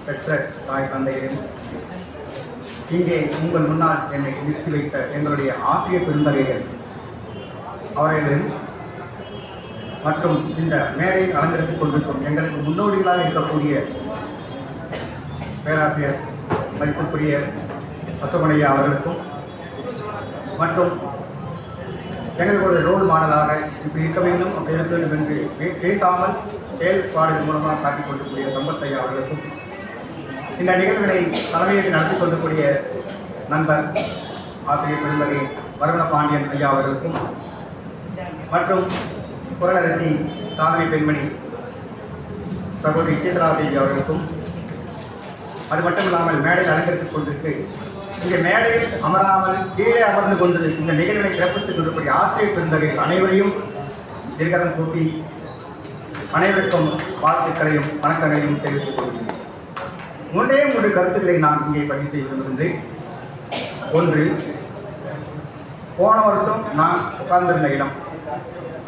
பெற்ற தாய் தந்தையரும் இங்கே உங்கள் முன்னால் என்னை நிறுத்தி வைத்த எங்களுடைய ஆசிரியர் பெருந்தகைகள் அவர்களின் மற்றும் இந்த மேடையில் அலங்கரித்துக் கொண்டிருக்கும் எங்களுக்கு முன்னோடிகளாக இருக்கக்கூடிய பேராசிரியர் மதிப்புக்குரிய அசோகனையா அவர்களுக்கும் மற்றும் எங்களுக்கு ஒரு ரோல் மாடலாக இப்படி இருக்க வேண்டும் அப்படி இருக்க வேண்டும் என்று பேசாமல் செயல்பாடுகள் மூலமாக காட்டிக் கொண்டிருக்கூடிய சம்பத்தையா அவர்களுக்கும் இந்த நிகழ்வுகளை தலைமையேற்று நடத்தி கொண்டிருக்கூடிய நண்பர் ஆசிரியர் பெருந்தகை வரவண பாண்டியன் ஐயா அவர்களுக்கும் மற்றும் குரலரசி சாதனை பெண்மணி சகோதரி சீதராதேவி அவர்களுக்கும் அது மட்டும் இல்லாமல் மேடையில் அலங்கரித்துக் கொண்டிருக்கு இந்த மேடையில் அமராமல் கீழே அமர்ந்து கொண்டு இந்த நிகழ்வுகளை சிறப்பித்துக் கொண்டிருக்கூடிய ஆசிரியர் பெருந்தகைகள் அனைவரையும் திருக்கரம் கூட்டி அனைவருக்கும் வாழ்த்துக்களையும் வணக்கங்களையும் தெரிவித்துக் கொள்கிறேன். மூன்றே கருத்துக்களை நான் இங்கே பதிவு செய்திருந்து, ஒன்று, போன வருஷம் நான் உட்கார்ந்திருந்த இடம்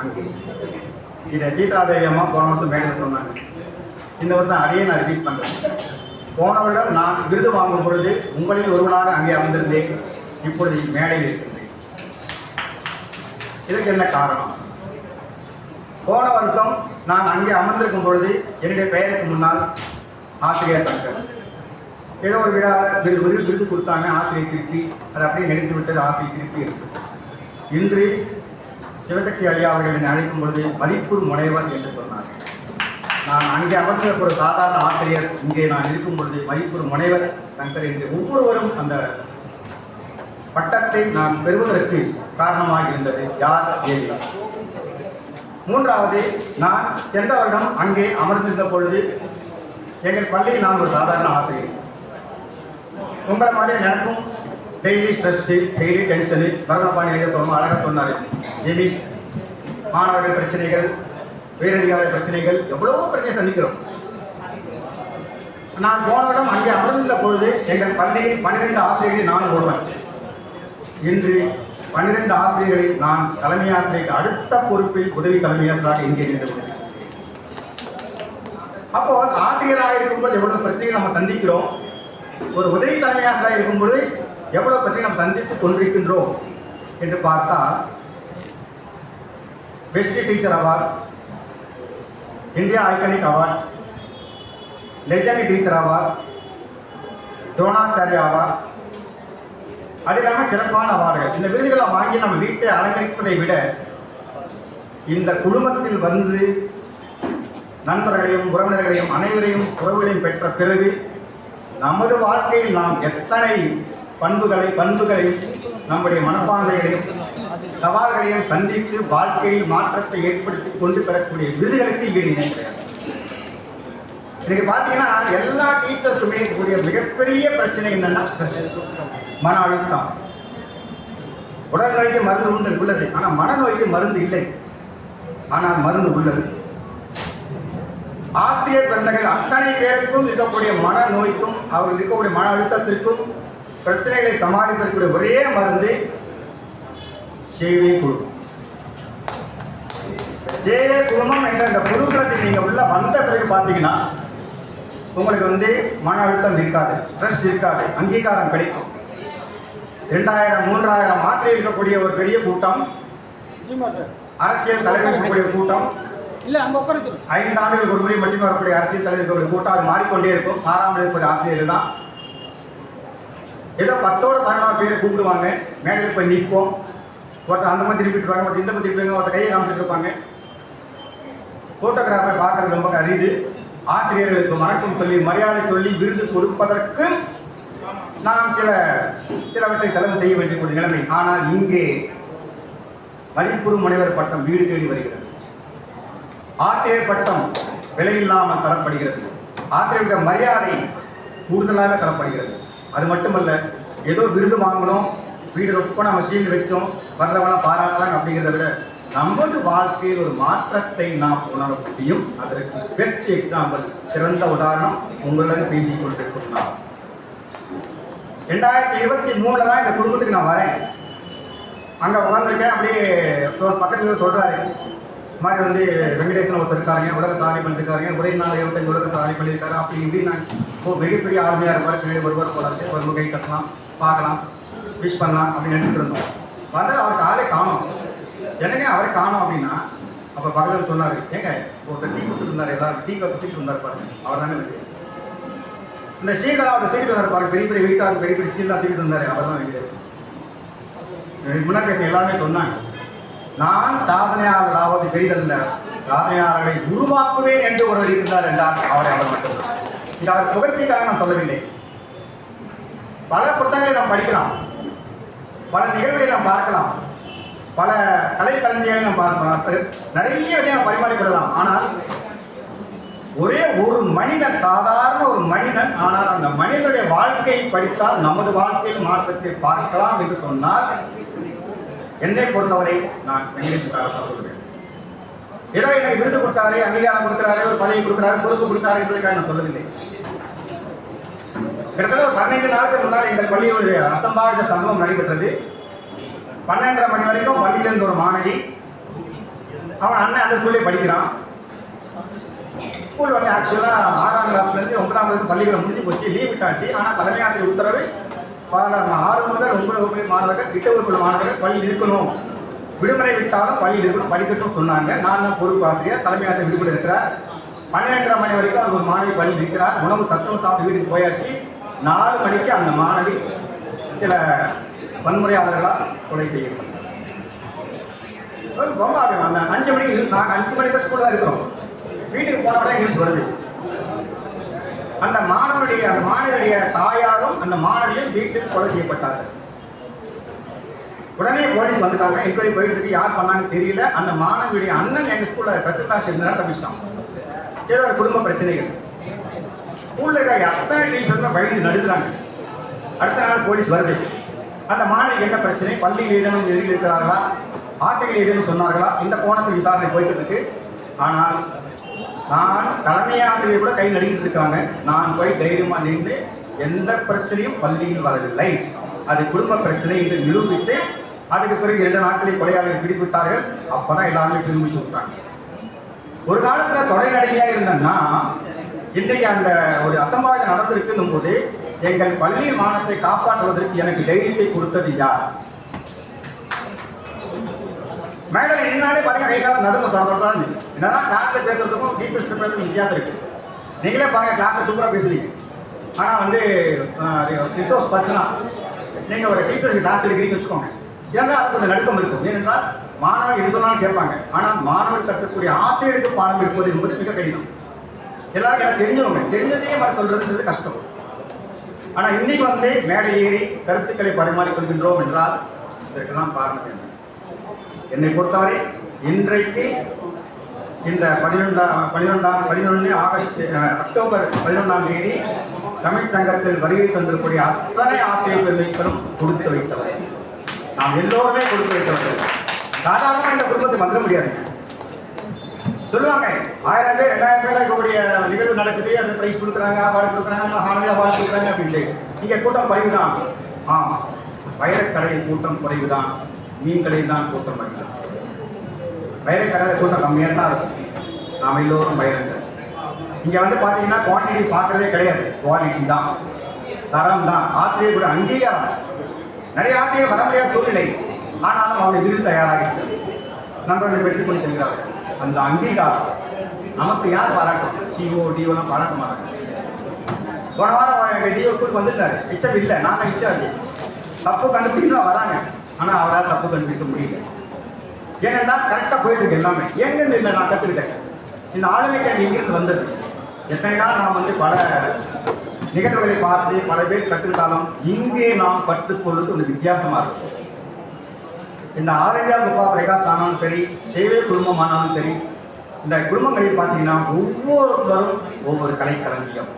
அங்கே இதை சீதாதேவி அம்மா போன வருஷம் மேடையில் சொன்னாங்க. இந்த வருஷம் அதையே நான் ரிப்பீட் பண்ணுறேன். போன வருடம் நான் விருது வாங்கும் பொழுது உங்களில் ஒருவனாக அங்கே அமர்ந்திருந்தேன், இப்பொழுது மேடையில் இருக்கின்றேன். இதற்கு என்ன காரணம்? போன வருஷம் நான் அங்கே அமர்ந்திருக்கும் பொழுது என்னுடைய பெயருக்கு முன்னால் ஆசிரியர் சங்கர் ஏதோ ஒரு விழாவில் விருது கொடுத்தாங்க, ஆசிரியர் திருப்பி அதை அப்படியே நினைத்து விட்டது, ஆசிரியர் திருப்பி இருக்கு. இன்று சிவசக்தி ஐயா அவர்கள் என்னை அழைக்கும் பொழுது மதிப்பூர் முனைவர் என்று சொன்னார். நான் அங்கே அமர்ந்த ஒரு சாதாரண ஆசிரியர், இங்கே நான் இருக்கும் பொழுது மதிப்பூர் முனைவர் சங்கர் என்று ஒவ்வொருவரும் அந்த பட்டத்தை நான் பெறுவதற்கு காரணமாக இருந்தது யார் ஏழு. மூன்றாவது, நான் சென்ற வருடம் அங்கே அமர்ந்திருந்த பொழுது எங்கள் பள்ளியில் நான் ஒரு சாதாரண ஆசிரியர். உங்களை மாதிரி எனக்கும் டெய்லி ஸ்ட்ரெஸ்ஸு, டெய்லி டென்ஷனு, வரவணபாணி எழுத சொல்லணும் அழகாக சொன்னார். ஜெமிஸ் மாணவர்கள் பிரச்சனைகள், உயரதிகார பிரச்சனைகள், எவ்வளவோ பிரச்சனை சந்திக்கிறோம். நான் போனவிடம் அங்கே அமர்ந்திருந்த பொழுது எங்கள் பள்ளியில் 12 ஆசிரியர்களில் நான் ஒருவன். இன்று 12 ஆசிரியர்களில் நான் தலைமை ஆசிரியருக்கு அடுத்த பொறுப்பில் உதவி தலைமையாளராக இங்கே நின்று கொண்டேன். அப்போ ஆசிரியராக இருக்கும்போது எவ்வளவு பிரச்சனைகள் நம்ம சந்திக்கிறோம், ஒரு உதவி தலைமையாளராக இருக்கும்போது எவ்வளவு பிரச்சனை நம்ம சந்தித்துக் கொண்டிருக்கின்றோம் என்று பார்த்தால், best teacher award, India iconic award, legend teacher award, Dronacharya award, அது இல்லாமல் சிறப்பான அவார்டுகள். இந்த விருதுகளை வாங்கி நம்ம வீட்டை அலங்கரிப்பதை விட இந்த குடும்பத்தில் வந்து நண்பர்களையும் உறவினர்களையும் அனைவரையும் உறவுகளையும் பெற்ற பிறகு நமது வாழ்க்கையில் நாம் எத்தனை பண்புகளையும் நம்முடைய மனப்பான்மைகளையும் சவால்களையும் சந்தித்து வாழ்க்கையில் மாற்றத்தை ஏற்படுத்தி கொண்டு பெறக்கூடிய விருதுகளுக்கு ஈடு இணை கிடையாது. இன்னைக்கு பார்த்தீங்கன்னா எல்லா டீச்சர்ஸுமே கூடிய மிகப்பெரிய பிரச்சனை என்னன்னா ஸ்ட்ரெஸ், மன அழுத்தம். உடல் நோய்க்கு மருந்து உள்ளது, ஆனால் மனநோய்க்கு மருந்து இல்லை, ஆனால் மருந்து உள்ளது. ஆசிரியர் பெருந்தகைகள் அத்தனை பேருக்கும் இருக்கக்கூடிய மனநோய்க்கும் அவர்கள் இருக்கக்கூடிய மன அழுத்தத்திற்கும் பிரச்சனைகளை சமாளிப்பதற்குரிய ஒரே மருந்து சேவை குழுமம். சேவை குழுமம் என்ற இந்த குழுமத்தில் நீங்கள் உள்ள வந்த பிறகு பார்த்தீங்கன்னா உங்களுக்கு மன அழுத்தம் இருக்காது, ஸ்ட்ரெஸ் இருக்காது, அங்கீகாரம் கிடைக்கும். 2000 3000 மாத்திரை இருக்கக்கூடிய ஒரு பெரிய கூட்டம், அரசியல் தலைவர் இருக்கக்கூடிய கூட்டம், 5 ஆண்டுகளுக்கு ஒரு முறை மட்டுமே வரக்கூடிய அரசியல் தலைவர் இருக்கக்கூடிய கூட்டம், அது மாறிக்கொண்டே இருக்கும். 6ஆம் இருக்கக்கூடிய ஆசிரியர் தான் ஏதோ 10ஓட 11 பேரை கூப்பிடுவாங்க, மேடையில் போய் நிற்போம். ஒருத்தர் அந்த மாதிரி திருப்பிட்டு இருப்பாங்க, ஒருத்தர் இந்த மாதிரி திருப்பிங்க, ஒருத்தர் கையை காமிச்சிட்டு இருப்பாங்க. ஃபோட்டோகிராஃபர் பார்க்கறது ரொம்ப அரிது. ஆசிரியர்களுக்கு வணக்கம் சொல்லி மரியாதை சொல்லி விருது கொடுப்பதற்கு நாம் சிலவற்றை செலவு செய்ய வேண்டிய நிலைமை. ஆனால் இங்கே மதிப்பூர் முனைவர் பட்டம் வீடு தேடி வருகிறது. ஆசிரியர் பட்டம் விலையில்லாமல் தரப்படுகிறது. ஆசிரியர்கள் மரியாதை கூடுதலாக தரப்படுகிறது. அது மட்டுமல்ல, ஏதோ விருது வாங்கணும், வீடு ரொம்ப நம்ம சீல் வச்சோம், வர்றவன பாராட்டலாம் அப்படிங்கிறத விட நமது வாழ்க்கையில் ஒரு மாற்றத்தை நாம் உணர முடியும். அதற்கு பெஸ்ட் எக்ஸாம்பிள், சிறந்த உதாரணம் உங்களுடன் பேசிக் கொண்டிருக்கிறார். 2023 தான் இந்த குடும்பத்துக்கு நான் வரேன். அங்கே உட்காந்துருக்கேன். அப்படியே பக்கத்தில் சொல்கிறாரு, மாதிரி வந்து வெங்கடேசன் ஒருத்தர் இருக்காருங்க, உலக சாதனை பண்ணிருக்காருங்க, ஒரே நாள் 25 உலக சாதனை பண்ணியிருக்காரு. அப்படி இப்படி நான் மிகப்பெரிய ஆளுமையாக இருப்பார், பின்னாடி ஒருவர் போல இருக்கு, ஒரு கை கட்டலாம், பார்க்கலாம், விஷ் பண்ணலாம் அப்படின்னு நினைச்சிட்டு இருந்தோம். வந்து அவருக்கு ஆளே காணும். என்னங்க அவரை காணும் அப்படின்னா அப்போ பகலன் சொன்னார், ஏங்க ஒருத்தர் டீ கொடுத்துட்டு இருந்தார், எல்லாரும் டீ குடிச்சிட்டு இருந்தார் பாருங்க, அவர் தானே இருக்கு. இந்த சீலெல்லாம் அவர் தூக்கிட்டு வந்தார் பாருங்க, பெரிய பெரிய வீட்டார் பெரிய பெரிய சீலாம் தூக்கிட்டு வந்தார், அவர் தான் வெங்கடேசன். முன்னாடி எல்லாருமே சொன்னாங்க, நான் சாதனையாளர் ஆவது பெரிதல்ல, சாதனையாளர்களை உருவாக்குவேன் என்று ஒருவர் இருந்தார் என்றால் அவரை அவர் மட்டும். இது அவர் புகழ்ச்சிக்காக நான் சொல்லவில்லை. பல புத்தகங்களை நாம் படிக்கலாம், பல நிகழ்வுகளை நாம் பார்க்கலாம், பல கலைக்கலைஞர்களை நாம் பார்க்கலாம், நிறைய விஷயம் பரிமாறிக்கொள்ளலாம். ஆனால் ஒரே ஒரு மனிதன், சாதாரண ஒரு மனிதன், ஆனால் அந்த மனிதனுடைய வாழ்க்கையை படித்தால் நமது வாழ்க்கையில் மாற்றத்தை பார்க்கலாம் என்று சொன்னால் என்னை பொறுத்தவரை நான் வெங்கடேசனுக்காக சொல்கிறேன். ஏதோ எனக்கு விருது கொடுத்தாரு, அங்கீகாரம் கொடுக்கிறாரு, ஒரு பதவி கொடுக்கிறாரு, பொறுப்பு கொடுத்தாரு என்பதற்காக நான் சொல்லவில்லை. கிட்டத்தட்ட ஒரு 15 நாளுக்கு முன்னால் எங்கள் பள்ளியில் ஒரு அசம்பாவித சம்பவம் நடைபெற்றது. 12:30 மணி வரைக்கும் பள்ளியிலிருந்து ஒரு மாணவி, அவன் அண்ணன் அந்த ஸ்கூல்லே படிக்கிறான். ஸ்கூல் வந்து ஆக்சுவலாக 6ஆம் கிளாஸ்லேருந்து 9ஆம் கிளாஸ் பள்ளிகளை முடிஞ்சு போச்சு, லீவ் விட்டாச்சு. ஆனால் தலைமை ஆசிரியர் உத்தரவு 6 முதல் 9 வகுப்பு மாணவர்கள், 8 வகுப்பு மாணவர்கள் பள்ளியில் இருக்கணும், விடுமுறை விட்டாலும் பள்ளியில் இருக்கணும், படிக்கட்டும் சொன்னாங்க. நான் தான் பொறுப்பு ஆசிரியர், தலைமை ஆசிரியர் விடுமுறை இருக்கிறார். 12:30 மணி வரைக்கும் அது ஒரு மாணவி பள்ளியில் இருக்கிறார். உணவு தத்துவம் சாப்பிட்டு வீட்டுக்கு போயாச்சு. 4 மணிக்கு அந்த மாணவி சில வன்முறையாளர்களால் கொலை செய்யப்பட்டார். ரொம்ப அந்த 5 மணிக்கு, நாங்கள் 5 மணிக்கு ஸ்கூலில் தான் இருக்கிறோம், வீட்டுக்கு போனோட நியூஸ் வருது. அந்த மாணவனுடைய தாயாரும் அந்த மாணவியும் வீட்டில் கொலை செய்யப்பட்டார்கள். உடனே போலீஸ் வந்துட்டாங்க, என்கொயரி போயிட்டு இருக்கு, யார் பண்ணாங்கன்னு தெரியல. அந்த மாணவியுடைய அண்ணன் எங்கள் ஸ்கூலில் பிரச்சனை இருந்தாலும் தப்பிச்சிட்டான். ஏதோ ஒரு குடும்ப பிரச்சனைகள். ஸ்கூலில் இருக்க அத்தனை டீச்சர்ஸும் பயந்து நடுக்கிறாங்க. அடுத்த நாள் போலீஸ் வருது. அந்த மாணவிக்கு என்ன பிரச்சனை, பள்ளியில் ஏதேனும் எதிரில் இருக்கிறார்களா, ஆசிரியர்கள் ஏதேனும் சொன்னார்களா, இந்த கோணத்தில் விசாரணை போயிட்டு இருக்கு. ஆனால் நான் தலைமை ஆசிரியர் கூட கை நடுங்கிட்டு இருக்காங்க. நான் போய் தைரியமாக நின்று எந்த பிரச்சனையும் பள்ளியில் வரவில்லை, அது குடும்ப பிரச்சனை என்று நிரூபித்து அதுக்கு பிறகு 2 நாட்களில் கொலையாளர்கள் பிடிப்பிட்டார்கள். அப்போதான் எல்லாருமே திரும்பி சொல்லிட்டாங்க. ஒரு காலத்தில் தொடை நடையாக இருந்தேன்னா இன்றைக்கு அந்த ஒரு அசம்பாவிதம் நடந்திருக்குன்னும் போது எங்கள் பள்ளி மானத்தை காப்பாற்றுவதற்கு எனக்கு தைரியத்தை கொடுத்தது யார்? மேடம் என்னாலே பாருங்க, கை காலம் நடுங்க தொடர்ந்து. என்னதான் கிளாஸில் பேசுறதுக்கும் டீச்சர்ஸ் பேசுறதுக்கும் வித்தியாசம் இருக்கு. நீங்களே பாருங்க, கிளாஸில் சூப்பராக பேசுவீங்க. ஆனால் வந்து ரிசோர்ஸ் பர்சனாக நீங்கள் ஒரு டீச்சருக்கு கிளாஸ் எடுக்கிறீங்கன்னு வச்சுக்கோங்க, ஏன்னா அது கொஞ்சம் நடுக்கம் இருக்கும். ஏனென்றால் மாணவர்கள் எது சொன்னாலும் கேட்பாங்க. ஆனால் மாணவர்கள் கற்றக்கூடிய ஆசிரியருக்கு பாடம் இருப்பது என்பது மிக கடினம். எல்லாருக்கும் எனக்கு தெரிஞ்சதே மாதிரி சொல்றதுன்றது கஷ்டம். ஆனால் இன்னைக்கு வந்து மேடை ஏறி கருத்துக்களை பரிமாறிக்கொள்கின்றோம் என்றால் இதற்கெல்லாம் காரணம் என்ன? என்னை பொறுத்தவரை இன்றைக்கு இந்த 11 அக்டோபர் 11ஆம் தேதி தமிழ் சங்கத்தில் வருகை தந்திருக்கூடிய அத்தனை ஆசிரியர் பெருமைகளும் கொடுத்து வைத்தவர். நாம் எல்லோருமே கொடுத்து வைத்தவர்கள். சாதாரணமாக இந்த குடும்பத்தை வந்துட முடியாது. சொல்லுவாங்க 1000 பேர் 2000 பேர் இருக்கக்கூடிய நிகழ்வு நடக்குது, அந்த பிரைஸ் கொடுக்குறாங்க, அவார்டு கொடுக்குறாங்க, ஹானரி அவார்டு கொடுக்குறாங்க அப்படின்ட்டு. இங்கே கூட்டம் குறைவுதான். வைரக்கடையில் கூட்டம் குறைவுதான், மீன் கடையில் தான் கூட்டம் அதிகம். வைரக்கடையில் கூட்டம் கம்மியாக தான் இருக்கும். நாம் எல்லோரும் வைரங்கள். இங்கே வந்து பார்த்தீங்கன்னா குவான்டிட்டி பார்க்கறதே கிடையாது, குவாலிட்டி தான், தரம் தான், ஆசிரியர் கூட அங்கீகாரம். நிறைய ஆசிரியர் வர முடியாத சூழ்நிலை, ஆனாலும் அவங்க விருது தயாராக நண்பர்கள் வெற்றி கொண்டு செல்கிறார்கள். அந்த அங்கீகாரம் நமக்கு யார் பாராட்டும்? சிஓ டிஓலாம் பாராட்ட மாட்டாங்க. போன வாரம் எங்கள் டிஓக்குள் வந்துட்டார், மிச்சம் இல்லை, நாங்கள் மிச்சம் தப்பு கண்டுபிடிச்சா வராங்க. ஆனால் அவரால் தப்பு கண்டுபிடிக்க முடியல. ஏனென்றால் கரெக்டாக போயிட்டு இருக்கு எல்லாமே. எங்கேருந்து இல்லை, நான் கற்றுக்கிட்டேன். இந்த ஆளுமைக்கு எங்கிருந்து வந்தது? எத்தனை நாள் நாம் வந்து பல நிகழ்வுகளை பார்த்து பல பேர் கற்றுக்கிட்டாலும் இங்கே நாம் கற்றுக்கொள்வது ஒரு வித்தியாசமாக இருக்கும். இந்த all India book of records ஆனாலும் சரி, சேவை குடும்பம் ஆனாலும் சரி, இந்த குடும்பங்களில் பார்த்தீங்கன்னா ஒவ்வொருவரும் ஒவ்வொரு கலைக்களஞ்சியம்,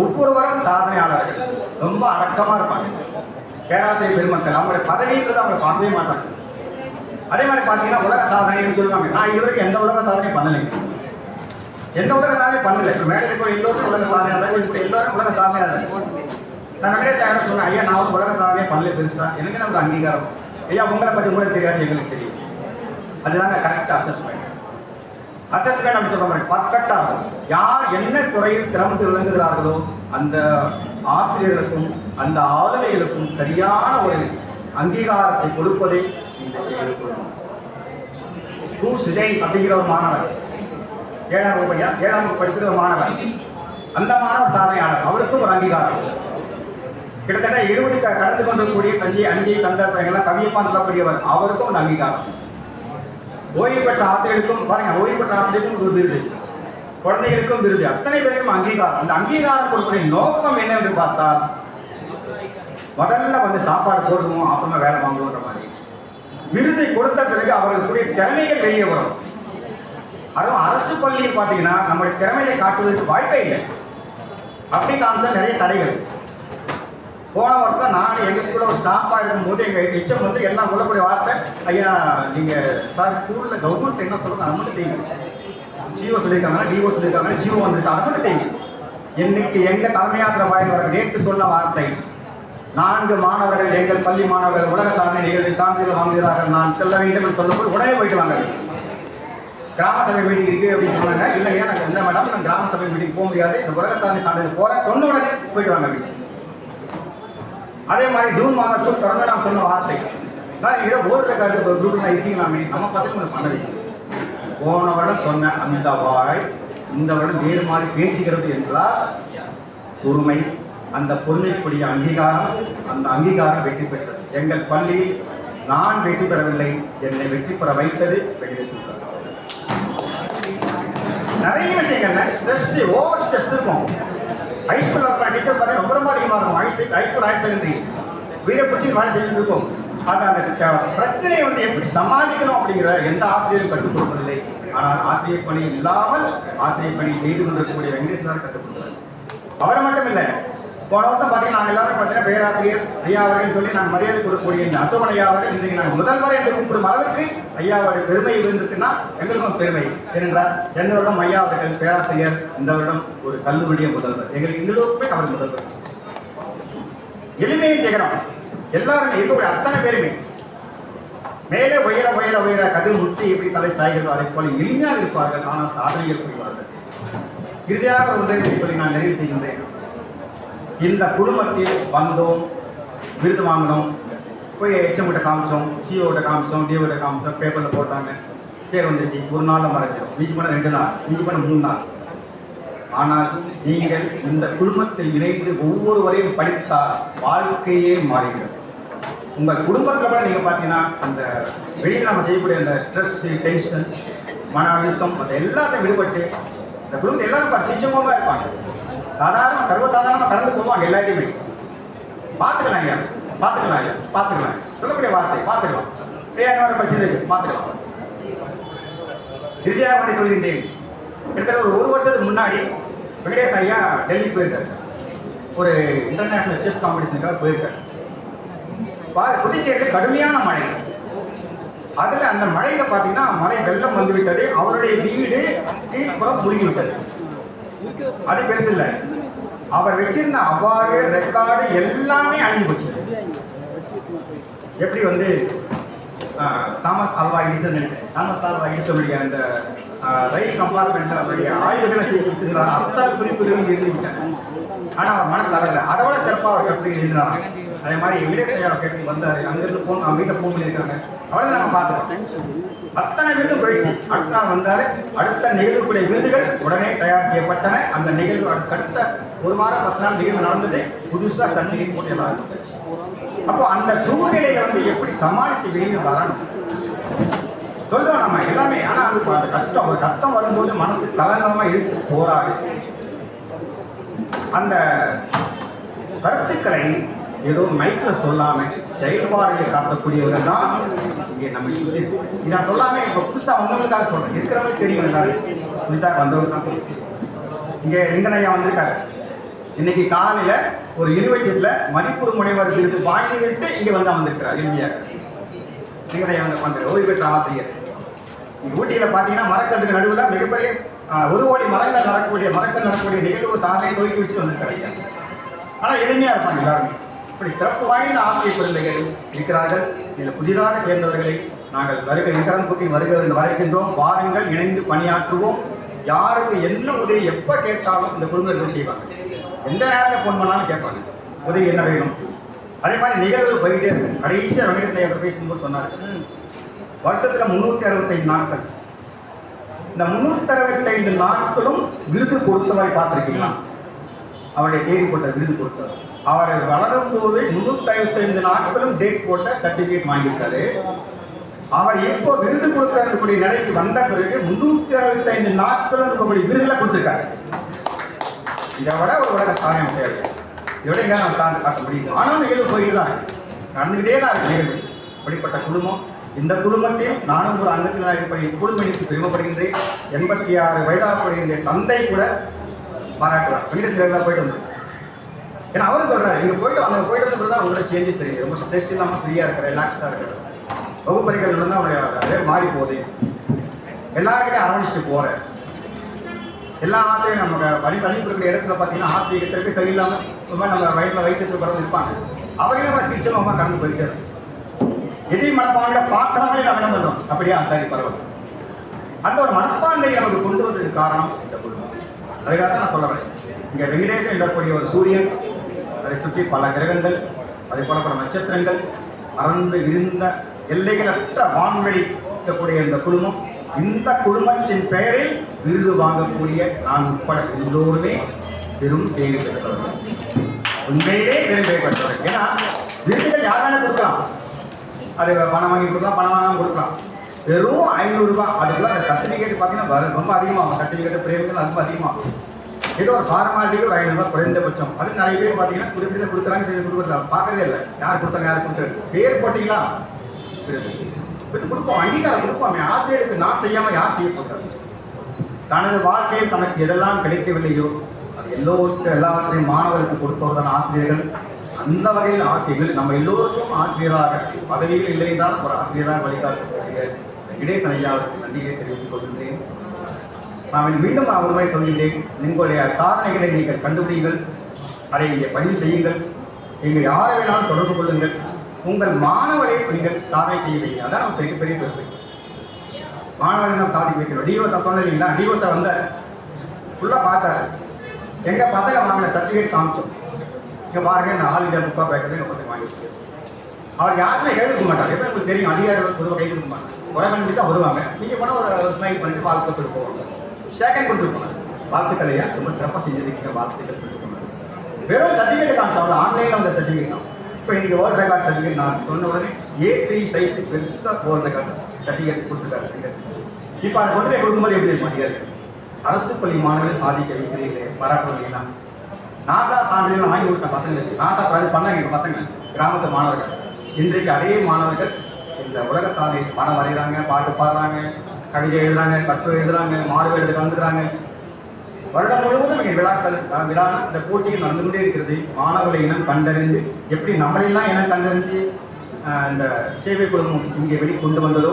ஒவ்வொருவரும் சாதனையாளர்கள், ரொம்ப அடக்கமாக இருப்பாங்க. பேராசிரியர் பெருமக்கள் அவங்களுடைய பதவின்றது அவங்க பார்க்கவே மாட்டாங்க. அதே மாதிரி பார்த்தீங்கன்னா உலக சாதனைன்னு சொல்லுவாங்க. நான் இதுவரைக்கும் எந்த உலக சாதனையும் பண்ணலைங்க, எந்த உலக சாதனையும் பண்ணலை. இப்போ மேடையில் போய் எல்லோரும் உலக சாதனையாளர், இப்போ எல்லோரும் உலக சாதனையாளர். நான் நிறைய தேவை சொன்னேன், ஐயா நான் வந்து உலக சாதனையை பண்ணல, பெருசா எனக்கு ஒரு அங்கீகாரம். ஐயா உங்களை பற்றி உங்களுக்கு தெரியாது, எங்களுக்கு தெரியும். அதுதாங்க கரெக்ட் அசஸ்மெண்ட். அசஸ்மெண்ட் அப்படி சொல்ற மாதிரி பர்ஃபெக்டாக யார் என்ன துறையில் திறந்து விளங்குகிறார்களோ அந்த ஆசிரியர்களுக்கும் அந்த ஆளுமைகளுக்கும் சரியான ஒரு அங்கீகாரத்தை கொடுப்பதை இந்த செய்திருக்கிறோம். சுஜய் அப்படிங்கிற ஒரு மாணவர், 7ஆம் வகுப்பு படிக்கிற ஒரு மாணவர், அந்த மாணவர் சாதனையாளர், அவருக்கும் ஒரு அங்கீகாரம். கிட்டத்தட்ட 70 கடந்து கொண்டிருக்கக்கூடிய தஞ்சை அஞ்சை தந்தெல்லாம் கவியப்பான் சொல்லக்கூடியவர், அவருக்கும் ஒரு அங்கீகாரம். ஓய்வு பெற்ற ஆசிரியருக்கும் பாருங்க, ஓய்வு பெற்ற ஆசிரியருக்கும் ஒரு விருது, குழந்தைகளுக்கும் விருது, அத்தனை பேருக்கும் அங்கீகாரம். அந்த அங்கீகாரம் கொடுப்பதின் நோக்கம் என்ன என்று பார்த்தால், முதல்ல வந்து சாப்பாடு போடுவோம், அப்புறமா வேலை வாங்குவோன்ற மாதிரி. விருதை கொடுத்த பிறகு அவர்களுக்குரிய திறமைகள் வெளியே வரும். அதுவும் அரசு பள்ளியில் பார்த்தீங்கன்னா நம்முடைய திறமையை காட்டுவதற்கு வாய்ப்பே இல்லை. அப்படி காமிச்சா நிறைய தடைகள். போன வருஷம் நான் எங்கள் ஸ்கூலில் ஒரு ஸ்டாஃபாக இருக்கும்போது எங்கள் ஹெச்எம் வந்து எல்லாம் சொல்லக்கூடிய வார்த்தை, ஐயா நீங்கள் சார் ஸ்கூலில் கவர்மெண்ட் என்ன சொல்லுங்க அதை மட்டும் செய்யுங்க. ஜிஓ சொல்லியிருக்காங்க, டிஓ சொல்லியிருக்காங்க, ஜிஓ வந்திருக்கு, அதை மட்டும் செய்யுங்க. இன்னைக்கு எங்கள் தலைமையாத்திர வாயில் வர நேற்று சொன்ன வார்த்தை, 4 மாணவர்கள் எங்கள் பள்ளி மாணவர்கள் உலக சாதனை நிகழ்ச்சி சான்றிதழ் வாங்குகிறார்கள், நான் செல்ல வேண்டும் என்று சொல்லும்போது உடனே போயிட்டு வாங்க. கிராம சபை மீட்டிங் இருக்குது அப்படின்னு சொன்னாங்க. இல்லையா நாங்கள் இல்லை மேடம், நான் கிராம சபை மீட்டிங் போக முடியாது, இந்த உலக சாதனை சான்றிதழ் போகிற சொன்ன உடனே போயிட்டு வாங்க. அதே மாதிரி ஜூன் மாதத்துக்கு தொடர்ந்து நான் சொன்ன வார்த்தை, நான் இதை ஓடுற காலத்தில் ஒரு குரூப் இருக்கீங்களாமே, நம்ம பசங்க பண்ணவே. போன வருடம் சொன்ன அந்த வாய் இந்த வருடம் வேறு மாதிரி பேசுகிறது என்றால் பொறுமை, அந்த பொறுமைக்குரிய அங்கீகாரம், அந்த அங்கீகாரம் வெற்றி பெற்றது. எங்கள் பள்ளியில் நான் வெற்றி பெறவில்லை, என்னை வெற்றி பெற வைத்தது வெங்கடேஸ்வரர். நிறைய விஷயங்கள்ல ஸ்ட்ரெஸ், ஓவர் ஸ்ட்ரெஸ் இருக்கும். ஹைஸ்கூல் டீச்சர் பார்த்தா ரொம்ப ரொம்ப அதிகமாக இருக்கும். ஹைஸ்கூல் ஹையர் செகண்டரி வீடை பிடிச்சி வேலை செஞ்சுருக்கும். அது அந்த பிரச்சனையை வந்து எப்படி சமாளிக்கணும் அப்படிங்கிற எந்த ஆசிரியரும் கற்றுக் கொடுப்பதில்லை. ஆனால் ஆசிரியர் பணி இல்லாமல் ஆசிரியர் பணி செய்து கொண்டிருக்கக்கூடிய வெங்கடேஸ்வரர் கற்றுக் கொடுத்தார். அவரை மட்டும் இல்லை, போன வருஷம் பார்த்தீங்கன்னா நாங்கள் எல்லாரும் பார்த்தீங்கன்னா பேராசிரியர் ஐயா அவர்கள் சொல்லி நாங்கள் மரியாதை கொடுக்கக்கூடிய இந்த அசோகன் ஐயா அவர்கள் இன்றைக்கு நாங்கள் முதல்வர் என்று கூப்பிடும் அளவுக்கு ஐயாவுடைய பெருமை இருந்திருக்குன்னா எங்களுக்கும் பெருமை. ஏனென்றால் சென்ற வருடம் ஐயா அவர்கள் பேராசிரியர், இந்த வருடம் ஒரு கல்லூரிய முதல்வர். எங்களுக்கு எங்களுக்குமே அவர் முதல்வர். எளிமையை செய்கிறோம் எல்லாரும் இருக்கக்கூடிய அத்தனை பேருமே மேலே உயர உயர உயர கதிர் முற்றி எப்படி தலை சாய்கிறதோ அதை போல எளிமையாக இருப்பார்கள், ஆனால் சாதனைகள் புரிவார்கள். இறுதியாக ஒன்றை சொல்லி நான் நிறைவு செய்கின்றேன். இந்த குடும்பத்தில் வந்தோம், விருது வாங்கினோம், போய் ஹெச்எம்கிட்ட காமிச்சோம், சிஓகிட்ட காமிச்சோம், டிஓகிட்ட காமிச்சோம், பேப்பரில் போட்டாங்க, பேர் வந்துச்சு, ஒரு நாளில் மறைச்சோம், மீதி பண்ண 2 நாள், மீதி பண்ண 3 நாள். ஆனால் நீங்கள் இந்த குடும்பத்தில் இணைந்து ஒவ்வொருவரையும் படித்தால் வாழ்க்கையே மாறுகிறது. உங்கள் குடும்பத்தில் கூட நீங்கள் பார்த்தீங்கன்னா அந்த வெளியில் நம்ம செய்யக்கூடிய அந்த ஸ்ட்ரெஸ்ஸு, டென்ஷன், மன அழுத்தம், அது எல்லாத்தையும் விடுபட்டு இந்த குடும்பத்தை எல்லாரும் சிச்சமாக இருப்பாங்க. சர்வசாதாரணமாக கடந்து போவாங்க. எல்லாத்தையுமே பார்த்துக்கலாம் ஐயா, பார்த்துக்கலாம் ஐயா, பார்த்துக்கலாம் சொல்லக்கூடிய வார்த்தை, பார்த்துக்கலாம் ஏன் பிரச்சனை இருக்கு, பார்த்துக்கலாம். இறுதியாக வந்து சொல்கின்றேன், கிட்டத்தட்ட ஒரு வருஷத்துக்கு முன்னாடி வெங்கடேசன் ஐயா டெல்லி போயிருக்காரு. ஒரு இன்டர்நேஷ்னல் செஸ் காம்படிஷனுக்காக போயிருக்காரு. புதுச்சேரியில் கடுமையான மழை. அதில் அந்த மழையில் பார்த்தீங்கன்னா மழை வெள்ளம் வந்துவிட்டது. அவருடைய வீடு கீழ்ப்புறம் முழுகி விட்டது. அது பெருசு இல்லை, அவர் வச்சிருந்த அவார்டு ரெக்கார்டு எல்லாமே அழிஞ்சு போச்சு. எப்படி வந்து தாமஸ் ஆல்வா எடிசனுடைய அந்த ரயில் கம்பார்ட்மெண்ட்டில் அவருடைய ஆய்வுகளை செய்திருக்கிறார். அத்தனை குறிப்புகளும் இருந்துவிட்டேன். ஆனால் அவர் மனம் தரல. அதை விட சிறப்பாக அவர் கட்டுரைகள் எழுதினாங்க. அதே மாதிரி விவேகையா கேட்டு வந்தார். அங்கிருந்து போன் அவங்க வீட்டில் ஃபோன் பண்ணியிருக்காங்க. அவரை நம்ம பார்த்துக்கோம். அத்தனை விருதும் போயிடுச்சு. அடுத்த நாள் வந்தார். அடுத்த நிகழ்வுக்குரிய விருதுகள் உடனே தயார் செய்யப்பட்டன. அந்த நிகழ்வு அடுத்த 1 வாரம் 10 நாள் நிகழ்வு நடந்தது. புதுசாக தண்ணீர் போட்டியெல்லாம் ஆரம்பிச்சு. அப்போ அந்த சூழ்நிலையை வந்து எப்படி சமாளித்து வெளியே வரணும் சொல்றோம் நம்ம எல்லாமே. ஆனால் அது அந்த கஷ்டம், ஒரு கஷ்டம் வரும்போது மனசு கலங்கமாக இருக்கு, போராடு. அந்த கருத்துக்களை ஏதோ மைக்கில் சொல்லாமல் செயல்பாடுகளை காட்டக்கூடியவர்கள் தான் இங்கே நம்ம இதை நான் சொல்லாமல் இப்போ புதுசாக வந்தவங்களுக்காக சொல்கிறேன். இருக்கிறவங்க தெரியும், எல்லாரும் புதுசாக வந்தவங்க தான் சொல்லுவேன். இங்கே லிங்கனையா வந்திருக்காரு. இன்னைக்கு காலையில் ஒரு யூனிவர்சிட்டியில் மதிப்பூர் முனைவர் விருது வாங்கி விட்டு இங்கே வந்து வந்திருக்கிறார். இந்தியாக லிங்கனையா வந்து ஓய்வு பெற்ற ஆசிரியர். ஊட்டியில் பார்த்தீங்கன்னா மரக்கன்றுக்கு நடுவில் மிகப்பெரிய 1 கோடி மரங்கள் நடக்கக்கூடிய நிகழ்வு சாதனை துவக்கி வச்சு வந்திருக்காங்க. ஆனால் எளிமையாக இருப்பாங்க எல்லாருமே. இப்படி சிறப்பு வாய்ந்த ஆசிரியர் குழந்தைகள் இருக்கிறார்கள். இதில் புதிதாக சேர்ந்தவர்களை நாங்கள் வருகை இன்கரம் கூட்டி வருகின்றோம். வாருங்கள், இணைந்து பணியாற்றுவோம். யாருக்கு என்ன உதவி எப்போ கேட்டாலும் இந்த குழுவினர்கள் செய்வாங்க. எந்த நேரத்தில் ஃபோன் பண்ணாலும் கேட்பாங்க, உதவி என்ன வேணும். அதே மாதிரி நிகழ்வுகள் போயிட்டே இருக்கும். கடைசியாக வெங்கடேசன் பேசும்போது சொன்னார், வருஷத்தில் 365 நாட்கள். இந்த 365 நாட்களும் விருது கொடுத்தவரை பார்த்துருக்கீங்களா? அவருடைய தேதி போட்ட விருது கொடுத்தவர். அவரை வளரும் போது 365 நாட்களும் டேட் போட்ட சர்டிஃபிகேட் வாங்கியிருக்காரு. அவர் இப்போ விருது கொடுக்கக்கூடிய நிலைக்கு வந்த பிறகு 365 நாட்களும் இருக்கக்கூடிய விருதுல கொடுத்துருக்காரு. இதை விட ஒரு உலக சாதனை தேவை. இதோட எங்க நான் காட்ட முடியும். ஆனால் நிகழ்வு போயிட்டு தான் நடந்துகிட்டே தான் இருக்கு நிகழ்வு. அப்படிப்பட்ட குடும்பம். இந்த குடும்பத்தில் நானும் ஒரு அங்கத்தினராக இருப்பதை குடும்பம் எனக்கு பெருமைப்படுகின்றேன். 86 வயதாகப்படுகின்ற தந்தை கூட பாராட்டுவார். வீடு போயிட்டு வந்து, ஏன்னா அவரும் சொல்றாரு, இங்கே போயிட்டு அங்கே போயிட்டு வந்து தான் உங்களோட சேஞ்சஸ் தெரியுது. ரொம்ப ஸ்ட்ரெஸ் இல்லாமல் ஃப்ரீயாக இருக்கிற, ரிலாக்ஸ்டாக இருக்கிற வகுப்பறைகள் தான் அவருடைய மாறி போகுது. எல்லாருக்கிட்டையும் அரவணைச்சிட்டு போகிறேன். எல்லா ஆற்றையும் நம்ம வழி கொடுக்குற இடத்துல பார்த்தீங்கன்னா ஆத்திரிகத்திற்கு சரியில்லாமல் நம்ம வயசில் வயிற்று பிறகு இருப்பாங்க. அவரையும் நம்ம சிரிச்சமாக கடந்து போயிட்டே இருக்கும். எதி மனப்பான்மை பாத்திரமே நம்ம என்ன பண்ணுறோம், அப்படியா சரி பரவாயில்ல. அந்த ஒரு மனப்பான்மையை நமக்கு கொண்டு வந்ததுக்கு காரணம் இந்த குடும்பம். அதுக்காக நான் சொல்ல வரேன். இங்கே வெங்கடேசன் இடக்கூடிய ஒரு சூரியன், அதை சுற்றி பல கிரகங்கள், அதை போல பல நட்சத்திரங்கள், மறந்து இருந்த எல்லைகளற்ற வான்வெளி இருக்கக்கூடிய இந்த குடும்பம். இந்த குடும்பத்தின் பெயரில் விருது வாங்கக்கூடிய நான் உட்பட எல்லோருமே பெரும் தேவை பெற்றவர்கள், உண்மையிலே பெரும் தேவை பெற்றவர்கள். ஏன்னா விருதுகள் யாரான கொடுக்கலாம், அது பணம் வாங்கி கொடுக்கலாம், பணம் வாங்காமல் கொடுக்கலாம். வெறும் 500 ரூபாய். அதுக்குள்ள அந்த சர்டிஃபிகேட் பார்த்தீங்கன்னா ரொம்ப அதிகமாகும். சர்டிஃபிகேட் பிரேமிகள் ரொம்ப அதிகமாகும். ஏதோ ஒரு ஃபார்மாலிட்டிக்கு ஒரு 500 ரூபாய் குறைந்தபட்சம். அது நிறைய பேர் பார்த்தீங்கன்னா குறிப்பிட்ட கொடுக்குறாங்க, கொடுக்குறாங்க, பார்க்கறதே இல்லை. யார் கொடுத்தாங்க, யார் கொடுத்தாரு, பேர் போட்டிங்களா விட்டு கொடுப்போம், அங்கீகாரம் கொடுப்போம். ஆசிரியருக்கு நான் செய்யாமல் யார் செய்ய போட்டாங்க? தனது வாழ்க்கையில் தனக்கு எதெல்லாம் கிடைக்கவில்லையோ அது எல்லாவற்றையும் மாணவர்களுக்கு கொடுப்பவர்தான் ஆசிரியர்கள். அந்த வகையில் ஆசிரியர்கள் நம்ம எல்லோருக்கும் ஆசிரியராக, பதவிகள் இல்லை என்றாலும் ஒரு ஆசிரியராக வழிகாட்டக்கூடிய இடைத்தன் ஐயாவுக்கு நன்றியை தெரிவித்துக் கொள்கின்றேன். நான் மீண்டும் ஒரு முறை சொல்கின்றேன், உங்களுடைய சாதனைகளை நீங்கள் கண்டுபிடிங்கள், அதை நீங்கள் பதிவு செய்யுங்கள், நீங்கள் யாரை வேணாலும் தொடர்பு கொள்ளுங்கள். உங்கள் மாணவரை நீங்கள் சாதனை செய்ய வைங்க. அதான் நம்ம பெரிய பெருமை. மாணவரை நாம் சாதிக்க வைக்கிறோம். டிஓத்தை சொன்ன இல்லைங்களா, டிஓத்தை வந்த ஃபுல்லாக பார்த்தாரு. எங்கள் பசங்க வாங்கின சர்டிஃபிகேட் காமிச்சோம். இங்கே பாருங்கள், நான் ஆல் இண்டியா புக்காக பேக்கிறது எங்கள் பசங்க வாங்கிட்டு. அவர் யாருமே கை கொடுக்க மாட்டார். எப்படி உங்களுக்கு தெரியும், அதிகாரிகள் பொதுவாக கை கொடுக்க மாட்டாங்க. உடம்பு தான் வருவாங்க. நீங்கள் போனால் ஒரு ஸ்மைல் பண்ணிட்டு வாழ்த்து கொடுத்துட்டு போவாங்க. ஷேக்கன் கொடுத்துட்டு போனாங்க. வாழ்த்துக்களையா ரொம்ப சிறப்பாக செஞ்சிருக்கீங்க, வாழ்த்துக்கள் சொல்லிட்டு போனாங்க. வெறும் சர்டிஃபிகேட் காமிச்சாங்க. ஆன்லைனில் வந்த சர்டிஃபிகேட் தான். இப்போ இன்றைக்கி வேர்ல்ட் ரெக்கார்ட் சர்டிஃபிகேட் நான் சொன்ன உடனே A3 சைஸ் பெருசாக வேர்ல்ட் ரெக்கார்ட் சர்டிஃபிகேட் கொடுத்துருக்காரு. இப்போ அதை கொண்டு போய் கொடுக்கும்போது எப்படி இருக்க மாட்டேங்காது. அரசு பள்ளி மாணவர்கள் சாதிக்க வைக்கிறீங்களே, பாராட்டுவீங்களா? நாசா சான்றிதழ் வாங்கி கொடுத்த பசங்களுக்கு, நாசா பண்ணாங்க பசங்க, கிராமத்து மாணவர்கள். இன்றைக்கு அதே மாணவர்கள் இந்த உலக சாதனை படம் வரைகிறாங்க, பாட்டு பாடுறாங்க, கவிதை எழுதுறாங்க, கட்டுரை எழுதுறாங்க, மாறுவேடு கலந்துக்கிறாங்க. வருடம் முழுவதும் இங்கே விழா இந்த போட்டிகள் நடந்து கொண்டே இருக்கிறது. மாணவர்களை இனம் கண்டறிந்து எப்படி நம்மளெல்லாம் இனம் கண்டறிந்து இந்த சேவை குழுமம் இங்கே வெளிக்கொண்டு வந்ததோ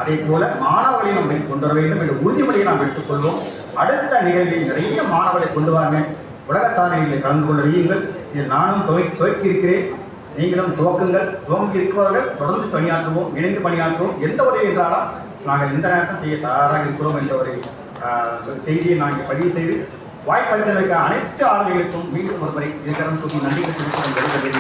அதே போல மாணவர்களை நம்ம வெளிக்கொண்டு வர வேண்டும் என்ற உறுதிமொழியை நாம் எடுத்துக்கொள்வோம். அடுத்த நிகழ்வில் நிறைய மாணவர்களை கொண்டு வாங்க, உலக சாதனைகளை கலந்து கொள்ள வையுங்கள். இதில் நானும் துவக்கி இருக்கிறேன், நீங்களும் துவக்குங்கள். துவங்கி இருக்கிறவர்கள் தொடர்ந்து பணியாற்றுவோம், இணைந்து பணியாற்றுவோம். எந்த உதவி என்றாலும் நாங்கள் எந்த நேரத்தில் செய்ய தயாராக இருக்கிறோம் என்ற ஒரு செய்தியை நாங்கள் பதிவு செய்து வாய்ப்பளித்தமைக்கு அனைத்து ஆளுநர்களுக்கும் மீண்டும் ஒருமுறை இதற்கரம் கூட்டி நன்றிகள் தெரிவித்து